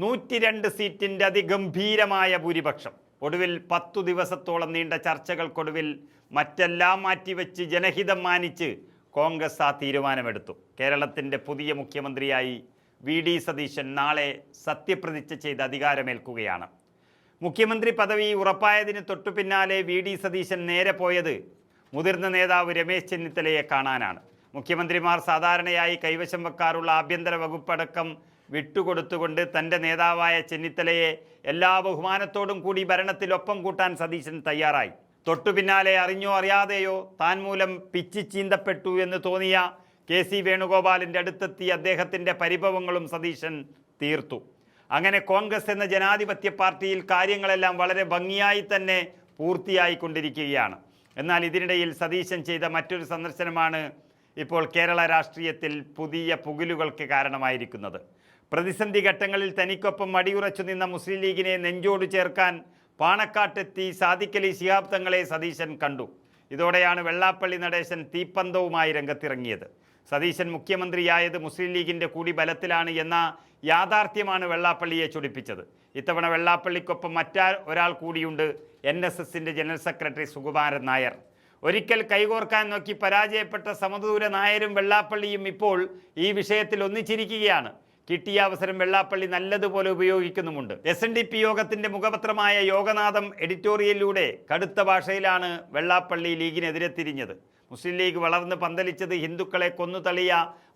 102 സീറ്റിൻ്റെ അതിഗംഭീരമായ ഭൂരിപക്ഷം. ഒടുവിൽ 10 ദിവസത്തോളം നീണ്ട ചർച്ചകൾക്കൊടുവിൽ മറ്റെല്ലാം മാറ്റിവെച്ച് ജനഹിതം മാനിച്ച് കോൺഗ്രസ് ആ തീരുമാനമെടുത്തു. കേരളത്തിൻ്റെ പുതിയ മുഖ്യമന്ത്രിയായി വി.ഡി. സതീശൻ നാളെ സത്യപ്രതിജ്ഞ ചെയ്ത് അധികാരമേൽക്കുകയാണ്. മുഖ്യമന്ത്രി പദവി ഉറപ്പായതിന് തൊട്ടു പിന്നാലെ വി.ഡി. സതീശൻ നേരെ പോയത് മുതിർന്ന നേതാവ് രമേശ് ചെന്നിത്തലയെ കാണാനാണ്. മുഖ്യമന്ത്രിമാർ സാധാരണയായി കൈവശം വെക്കാറുള്ള ആഭ്യന്തര വകുപ്പടക്കം വിട്ടുകൊടുത്തുകൊണ്ട് തൻ്റെ നേതാവായ ചെന്നിത്തലയെ എല്ലാ ബഹുമാനത്തോടും കൂടി ഭരണത്തിലൊപ്പം കൂട്ടാൻ സതീശൻ തയ്യാറായി. തൊട്ടു പിന്നാലെ അറിഞ്ഞോ അറിയാതെയോ താൻ മൂലം പിച്ചി ചീന്തപ്പെട്ടു എന്ന് തോന്നിയ കെ.സി. വേണുഗോപാലിൻ്റെ അടുത്തെത്തി അദ്ദേഹത്തിൻ്റെ പരിഭവങ്ങളും സതീശൻ തീർത്തു. അങ്ങനെ കോൺഗ്രസ് എന്ന ജനാധിപത്യ പാർട്ടിയിൽ കാര്യങ്ങളെല്ലാം വളരെ ഭംഗിയായി തന്നെ പൂർത്തിയായിക്കൊണ്ടിരിക്കുകയാണ്. എന്നാൽ ഇതിനിടയിൽ സതീശൻ ചെയ്ത മറ്റൊരു സന്ദർശനമാണ് ഇപ്പോൾ കേരള രാഷ്ട്രീയത്തിൽ പുതിയ പുകിലുകൾക്ക് കാരണമായിരിക്കുന്നത്. പ്രതിസന്ധി ഘട്ടങ്ങളിൽ തനിക്കൊപ്പം അടിയുറച്ചു നിന്ന മുസ്ലിം ലീഗിനെ നെഞ്ചോട് ചേർക്കാൻ പാണക്കാട്ടെത്തി സാദിഖ് അലി ശിഹാബ് തങ്ങളെ സതീശൻ കണ്ടു. ഇതോടെയാണ് വെള്ളാപ്പള്ളി നടേശൻ തീപ്പന്തവുമായി രംഗത്തിറങ്ങിയത്. സതീശൻ മുഖ്യമന്ത്രിയായത് മുസ്ലിം ലീഗിൻ്റെ കൂടി ബലത്തിലാണ് എന്ന യാഥാർത്ഥ്യമാണ് വെള്ളാപ്പള്ളിയെ ചൊടിപ്പിച്ചത്. ഇത്തവണ വെള്ളാപ്പള്ളിക്കൊപ്പം ഒരാൾ കൂടിയുണ്ട്, NSSൻ്റെ ജനറൽ സെക്രട്ടറി സുകുമാരൻ നായർ. ഒരിക്കൽ കൈകോർക്കാൻ നോക്കി പരാജയപ്പെട്ട സമദൂര നായരും വെള്ളാപ്പള്ളിയും ഇപ്പോൾ ഈ വിഷയത്തിൽ ഒന്നിച്ചിരിക്കുകയാണ്. കിട്ടിയ അവസരം വെള്ളാപ്പള്ളി നല്ലതുപോലെ ഉപയോഗിക്കുന്നുമുണ്ട്. SNDP യോഗത്തിൻ്റെ മുഖപത്രമായ യോഗനാഥം എഡിറ്റോറിയലിലൂടെ കടുത്ത ഭാഷയിലാണ് വെള്ളാപ്പള്ളി ലീഗിനെതിരെ തിരിഞ്ഞത്. മുസ്ലിം ലീഗ് വളർന്ന് പന്തലിച്ചത് ഹിന്ദുക്കളെ കൊന്നുതള്ളിയ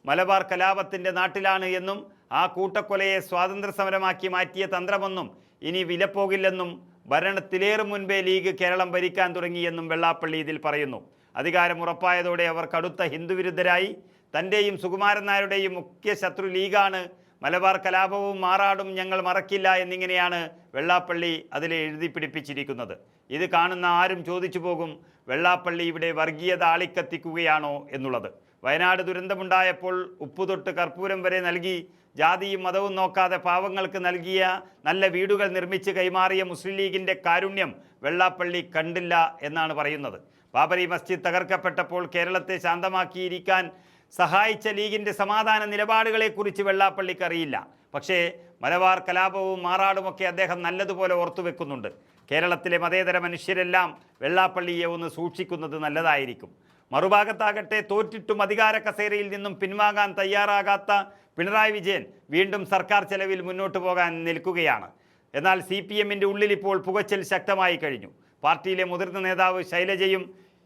മലബാർ കലാപത്തിൻ്റെ നാട്ടിലാണ് എന്നും ആ കൂട്ടക്കൊലയെ സ്വാതന്ത്ര്യ സമരമാക്കി മാറ്റിയ തന്ത്രമൊന്നും ഇനി വിലപ്പോകില്ലെന്നും ഭരണത്തിലേറും മുൻപേ ലീഗ് കേരളം ഭരിക്കാൻ തുടങ്ങിയെന്നും വെള്ളാപ്പള്ളി ഇതിൽ പറയുന്നു. അധികാരം ഉറപ്പായതോടെ അവർ കടുത്ത ഹിന്ദുവിരുദ്ധരായി. തൻ്റെയും സുകുമാരൻ നായരുടെയും മുഖ്യ ശത്രു ലീഗാണ്. മലബാർ കലാപവും മാറാടും ഞങ്ങൾ മറക്കില്ല എന്നിങ്ങനെയാണ് വെള്ളാപ്പള്ളി അതിൽ എഴുതി പിടിപ്പിച്ചിരിക്കുന്നത്. ഇത് കാണുന്ന ആരും ചോദിച്ചു പോകും, വെള്ളാപ്പള്ളി ഇവിടെ വർഗീയത ആളിക്കത്തിക്കുകയാണോ എന്നുള്ളത്. വയനാട് ദുരന്തമുണ്ടായപ്പോൾ ഉപ്പുതൊട്ട് കർപ്പൂരം വരെ നൽകി ജാതിയും മതവും നോക്കാതെ പാവങ്ങൾക്ക് നൽകിയ നല്ല വീടുകൾ നിർമ്മിച്ച് കൈമാറിയ മുസ്ലിം ലീഗിൻ്റെ കാരുണ്യം വെള്ളാപ്പള്ളി കണ്ടില്ല എന്നാണ് പറയുന്നത്. ബാബരി മസ്ജിദ് തകർക്കപ്പെട്ടപ്പോൾ കേരളത്തെ ശാന്തമാക്കിയിരിക്കാൻ സഹായിച്ച ലീഗിൻ്റെ സമാധാന നിലപാടുകളെക്കുറിച്ച് വെള്ളാപ്പള്ളിക്ക് അറിയില്ല. പക്ഷേ മലബാർ കലാപവും മാറാടുമൊക്കെ അദ്ദേഹം നല്ലതുപോലെ ഓർത്തുവെക്കുന്നുണ്ട്. കേരളത്തിലെ മതേതര മനുഷ്യരെല്ലാം വെള്ളാപ്പള്ളിയെ ഒന്ന് സൂക്ഷിക്കുന്നത് നല്ലതായിരിക്കും. മറുഭാഗത്താകട്ടെ തോറ്റിട്ടും അധികാര കസേരയിൽ നിന്നും പിൻവാങ്ങാൻ തയ്യാറാകാത്ത പിണറായി വിജയൻ വീണ്ടും സർക്കാർ ചെലവിൽ മുന്നോട്ട് പോകാൻ നിൽക്കുകയാണ്. എന്നാൽ CPMൻ്റെ ഉള്ളിൽ ഇപ്പോൾ പുകച്ചൽ ശക്തമായി കഴിഞ്ഞു. പാർട്ടിയിലെ മുതിർന്ന നേതാവ് ശൈലജയും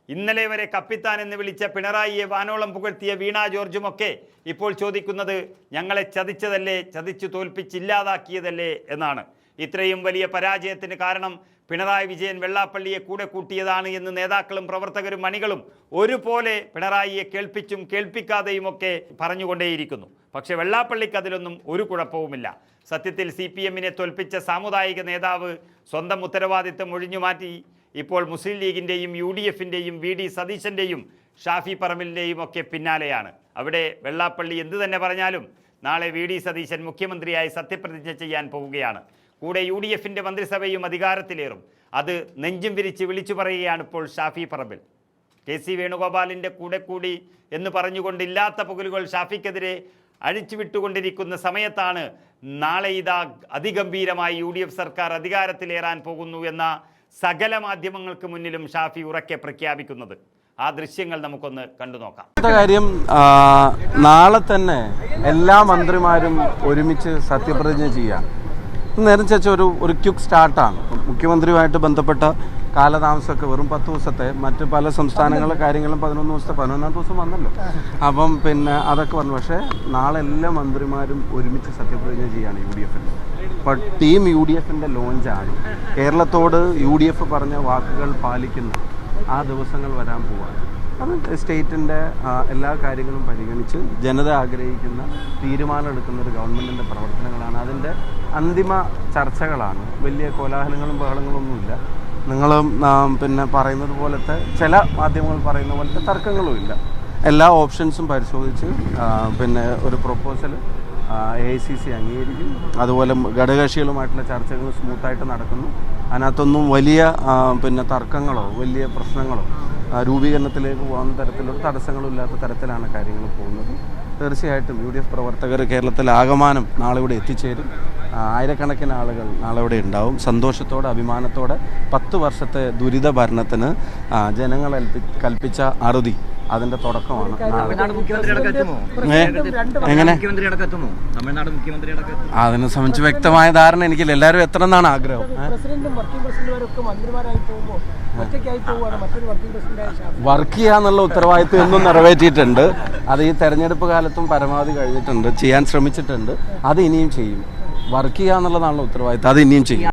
ഇന്നലെ വരെ കപ്പിത്താൻ എന്ന് വിളിച്ച പിണറായിയെ വാനോളം പുകഴ്ത്തിയ വീണ ജോർജുമൊക്കെ ഇപ്പോൾ ചോദിക്കുന്നത് ഞങ്ങളെ ചതിച്ചതല്ലേ, ചതിച്ചു തോൽപ്പിച്ചില്ലാതാക്കിയതല്ലേ എന്നാണ്. ഇത്രയും വലിയ പരാജയത്തിന് കാരണം പിണറായി വിജയൻ വെള്ളാപ്പള്ളിയെ കൂടെ കൂട്ടിയതാണ് എന്ന് നേതാക്കളും പ്രവർത്തകരും അണികളും ഒരുപോലെ പിണറായിയെ കേൾപ്പിച്ചും കേൾപ്പിക്കാതെയുമൊക്കെ പറഞ്ഞുകൊണ്ടേയിരിക്കുന്നു. പക്ഷേ വെള്ളാപ്പള്ളിക്ക് അതിലൊന്നും ഒരു കുഴപ്പവുമില്ല. സത്യത്തിൽ CPMനെ തോൽപ്പിച്ച സാമുദായിക നേതാവ് സ്വന്തം ഉത്തരവാദിത്തം ഒഴിഞ്ഞുമാറ്റി ഇപ്പോൾ മുസ്ലിം ലീഗിൻ്റെയും UDFൻ്റെയും വി.ഡി. സതീശൻ്റെയും ഷാഫി പറമ്പിലിൻ്റെയും ഒക്കെ പിന്നാലെയാണ്. അവിടെ വെള്ളാപ്പള്ളി എന്തു തന്നെ പറഞ്ഞാലും നാളെ വി.ഡി. സതീശൻ മുഖ്യമന്ത്രിയായി സത്യപ്രതിജ്ഞ ചെയ്യാൻ പോവുകയാണ്. കൂടെ UDFൻ്റെ മന്ത്രിസഭയും അധികാരത്തിലേറും. അത് നെഞ്ചും വിരിച്ച് വിളിച്ചു പറയുകയാണ് ഇപ്പോൾ ഷാഫി പറമ്പിൽ. കെ.സി. വേണുഗോപാലിൻ്റെ കൂടി എന്ന് പറഞ്ഞുകൊണ്ടില്ലാത്ത പുകലുകൾ ഷാഫിക്കെതിരെ അഴിച്ചുവിട്ടുകൊണ്ടിരിക്കുന്ന സമയത്താണ് നാളെ ഇതാ അതിഗംഭീരമായി UDF സർക്കാർ അധികാരത്തിലേറാൻ പോകുന്നു എന്ന സകല മാധ്യമങ്ങൾക്ക് മുന്നിലും ഷാഫി ഉറക്കെ പ്രഖ്യാപിക്കുന്നത്. ആ ദൃശ്യങ്ങൾ നമുക്കൊന്ന് കണ്ടു നോക്കാം. കാര്യം നാളെ തന്നെ എല്ലാ മന്ത്രിമാരും ഒരുമിച്ച് സത്യപ്രതിജ്ഞ ചെയ്യാം. നേരം ചേച്ച ഒരു ക്വിക്ക് സ്റ്റാർട്ടാണ്. മുഖ്യമന്ത്രിയുമായിട്ട് ബന്ധപ്പെട്ട കാലതാമസമൊക്കെ വെറും 10 ദിവസത്തെ, മറ്റ് പല സംസ്ഥാനങ്ങളിലെ കാര്യങ്ങളും 11 ദിവസത്തെ 11-ാം ദിവസം വന്നല്ലോ. അപ്പം പിന്നെ അതൊക്കെ വന്നു. പക്ഷേ നാളെ എല്ലാ മന്ത്രിമാരും ഒരുമിച്ച് സത്യപ്രതിജ്ഞ ചെയ്യാണ് UDFൻ്റെ. അപ്പോൾ ടീം UDFൻ്റെ ലോഞ്ചാണ്. കേരളത്തോട് UDF പറഞ്ഞ വാക്കുകൾ പാലിക്കുന്ന ആ ദിവസങ്ങൾ വരാൻ പോവാണ്. അത് സ്റ്റേറ്റിൻ്റെ എല്ലാ കാര്യങ്ങളും പരിഗണിച്ച് ജനത ആഗ്രഹിക്കുന്ന തീരുമാനം എടുക്കുന്ന ഒരു ഗവൺമെൻറ്റിൻ്റെ പ്രവർത്തനങ്ങളാണ്. അതിൻ്റെ അന്തിമ ചർച്ചകളാണ്. വലിയ കോലാഹലങ്ങളും ബഹളങ്ങളൊന്നുമില്ല. നിങ്ങൾ പിന്നെ പറയുന്നത് പോലത്തെ, ചില മാധ്യമങ്ങൾ പറയുന്ന പോലത്തെ തർക്കങ്ങളുമില്ല. എല്ലാ ഓപ്ഷൻസും പരിശോധിച്ച് പിന്നെ ഒരു പ്രൊപ്പോസൽ AICC അംഗീകരിക്കും. അതുപോലെ ഘടകകക്ഷികളുമായിട്ടുള്ള ചർച്ചകൾ സ്മൂത്തായിട്ട് നടക്കുന്നു. അതിനകത്തൊന്നും വലിയ പിന്നെ തർക്കങ്ങളോ വലിയ പ്രശ്നങ്ങളോ രൂപീകരണത്തിലേക്ക് പോകുന്ന തരത്തിലുള്ള തടസ്സങ്ങളും ഇല്ലാത്ത തരത്തിലാണ് കാര്യങ്ങൾ പോകുന്നത്. തീർച്ചയായിട്ടും UDF പ്രവർത്തകർ കേരളത്തിൽ ആകമാനം നാളെ ഇവിടെ എത്തിച്ചേരും. ആയിരക്കണക്കിന് ആളുകൾ നാളെ ഇവിടെ ഉണ്ടാവും. സന്തോഷത്തോടെ അഭിമാനത്തോടെ 10 വർഷത്തെ ദുരിത ഭരണത്തിന് ജനങ്ങൾ കൽപ്പിച്ച അറുതി അതിന്റെ തുടക്കമാണ്. എങ്ങനെ അതിനെ സംബന്ധിച്ച് വ്യക്തമായ ധാരണ എനിക്കില്ല. എല്ലാവരും എത്ര എന്നാണ് ആഗ്രഹം? വർക്ക് ചെയ്യാന്നുള്ള ഉത്തരവാദിത്വം എന്നും നിറവേറ്റിയിട്ടുണ്ട്. അത് ഈ തെരഞ്ഞെടുപ്പ് കാലത്തും പരമാവധി കഴിഞ്ഞിട്ടുണ്ട്, ചെയ്യാൻ ശ്രമിച്ചിട്ടുണ്ട്. അത് ഇനിയും ചെയ്യും. വർക്ക് ചെയ്യാന്നുള്ളതാണല്ലോ ഉത്തരവാദിത്വം, അത് ഇനിയും ചെയ്യും.